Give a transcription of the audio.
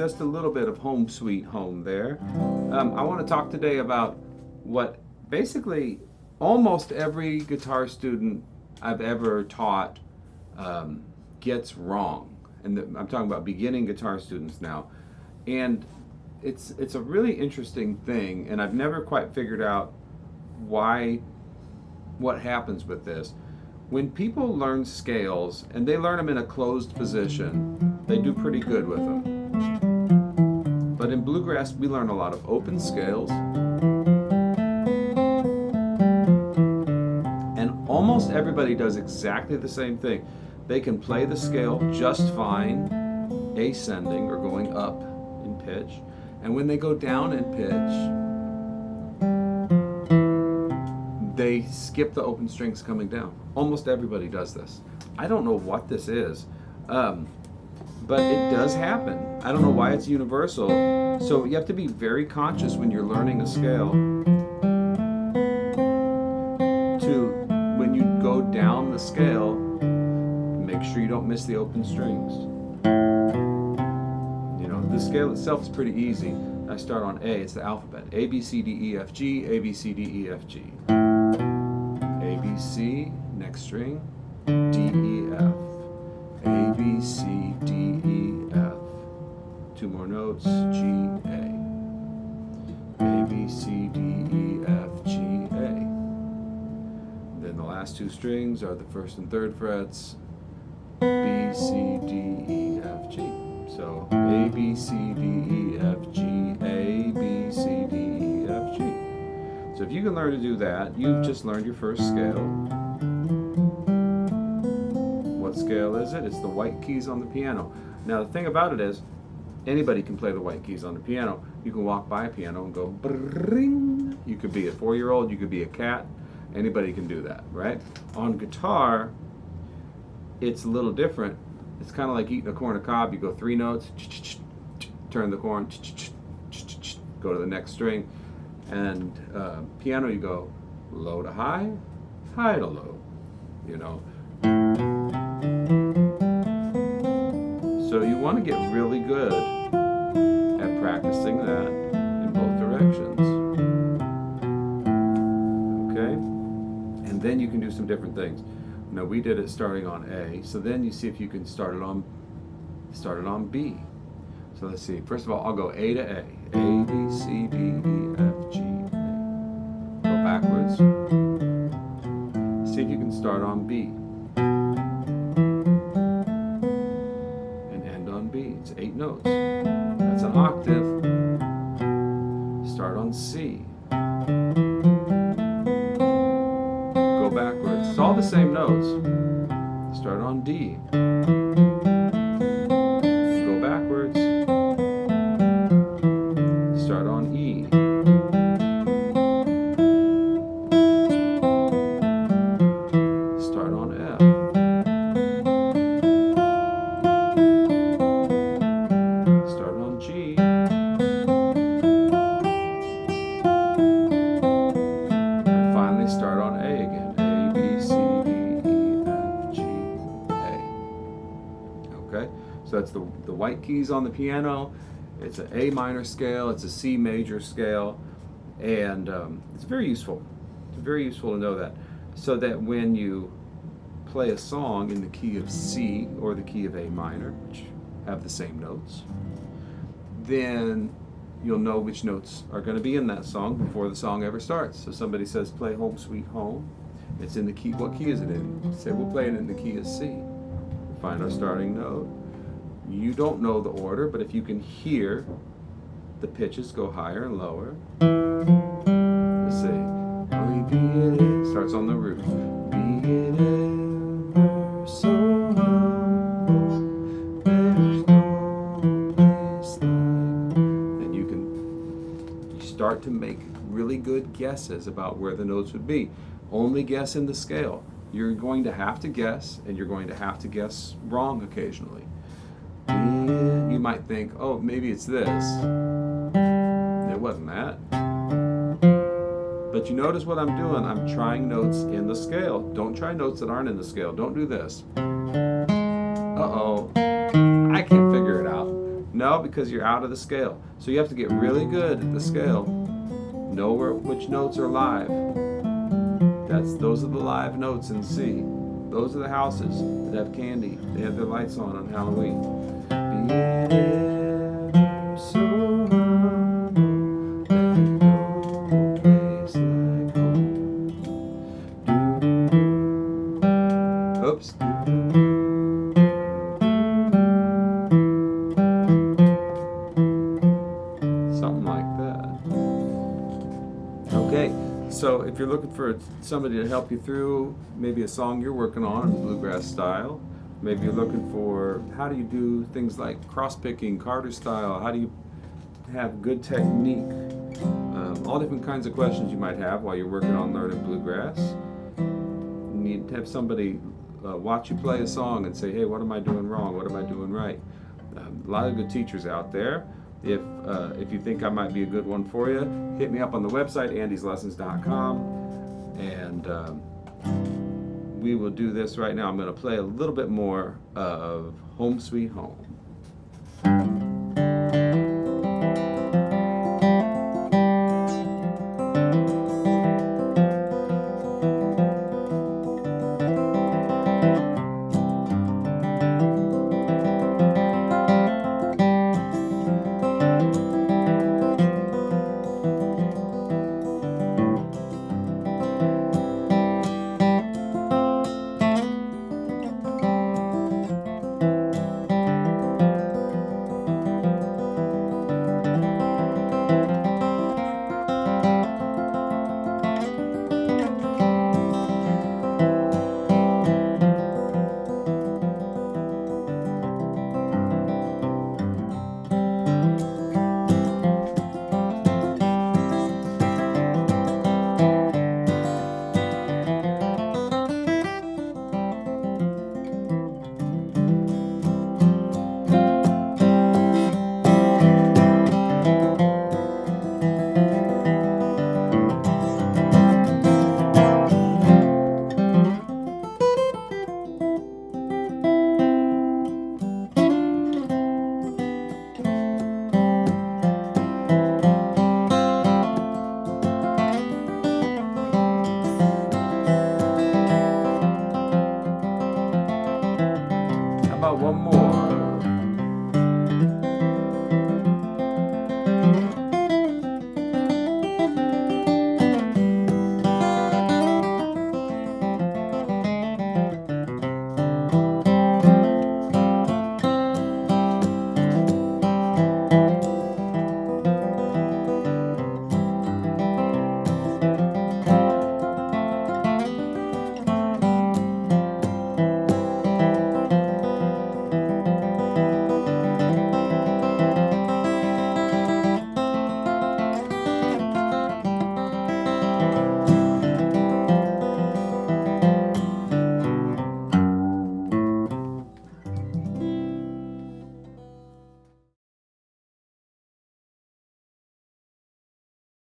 just a little bit of home sweet home there. I want to talk today about what basically almost every guitar student I've ever taught gets wrong. And I'm talking about beginning guitar students now. And it's a really interesting thing, and I've never quite figured out what happens with this. When people learn scales, and they learn them in a closed position, they do pretty good with them. But in bluegrass, we learn a lot of open scales, and almost everybody does exactly the same thing. They can play the scale just fine, ascending or going up in pitch, and when they go down in pitch, they skip the open strings coming down. Almost everybody does this. I don't know what this is, but it does happen. I don't know why it's universal. So you have to be very conscious when you're learning a scale to, when you go down the scale, make sure you don't miss the open strings. You know, the scale itself is pretty easy. I start on A, it's the alphabet. A, B, C, D, E, F, G, A, B, C, D, E, F, G. A, B, C, next string, D, E, F. A, B, C, D, E, F. Two more notes, G, A. A, B, C, D, E, F, G, A. Then the last two strings are the first and third frets, B, C, D, E, F, G. So A, B, C, D, E, F, G, A, B, C, D, E, F, G. So if you can learn to do that, you've just learned your first scale. What scale is it? It's the white keys on the piano. Now the thing about it is, anybody can play the white keys on the piano. You can walk by a piano and go bring. You could be a 4-year-old, you could be a cat. Anybody can do that, right? On guitar, it's a little different. It's kind of like eating a corn on the cob. You go 3 notes, turn the corn, go to the next string. And piano, you go low to high, high to low, you know. So you want to get really good at practicing that in both directions. Okay? And then you can do some different things. Now we did it starting on A, so then you see if you can start it on B. So let's see. First of all, I'll go A to A. A, B, C, D, E, F, G, A. Go backwards. See if you can start on B. And end on B. It's 8 notes. That's an octave. Start on C. Go backwards. It's all the same notes. Start on D. Go backwards. Start on E. Start on F. Start on G. And finally start on A again. A, B, C, D, E, F, G, A. Okay? So that's the white keys on the piano. It's an A minor scale, it's a C major scale, and it's very useful. It's very useful to know that. So that when you play a song in the key of C or the key of A minor, which have the same notes, then you'll know which notes are going to be in that song before the song ever starts. So somebody says, play Home Sweet Home. It's in the key, what key is it in? Say, we'll play it in the key of C. Find our starting note. You don't know the order, but if you can hear the pitches go higher and lower. Let's see. Be it starts on the root. Be it ever so humble, there's no place like. And you start to make really good guesses about where the notes would be. Only guess in the scale. You're going to have to guess, and you're going to have to guess wrong occasionally. You might think, oh, maybe it's this. It wasn't that. But you notice what I'm doing. I'm trying notes in the scale. Don't try notes that aren't in the scale. Don't do this. Uh-oh, I can't figure it out. No, because you're out of the scale. So you have to get really good at the scale. Know which notes are live. Those are the live notes in C. Those are the houses that have candy. They have their lights on Halloween. Be it ever so humble, there's no place like home. Oops. Something like that. Okay. So if you're looking for somebody to help you through maybe a song you're working on in bluegrass style, maybe you're looking for how do you do things like cross-picking, Carter style, how do you have good technique, all different kinds of questions you might have while you're working on learning bluegrass. You need to have somebody watch you play a song and say, hey, what am I doing wrong? What am I doing right? A lot of good teachers out there. If you think I might be a good one for you, hit me up on the website, andyslessons.com, and we will do this right now. I'm going to play a little bit more of Home Sweet Home.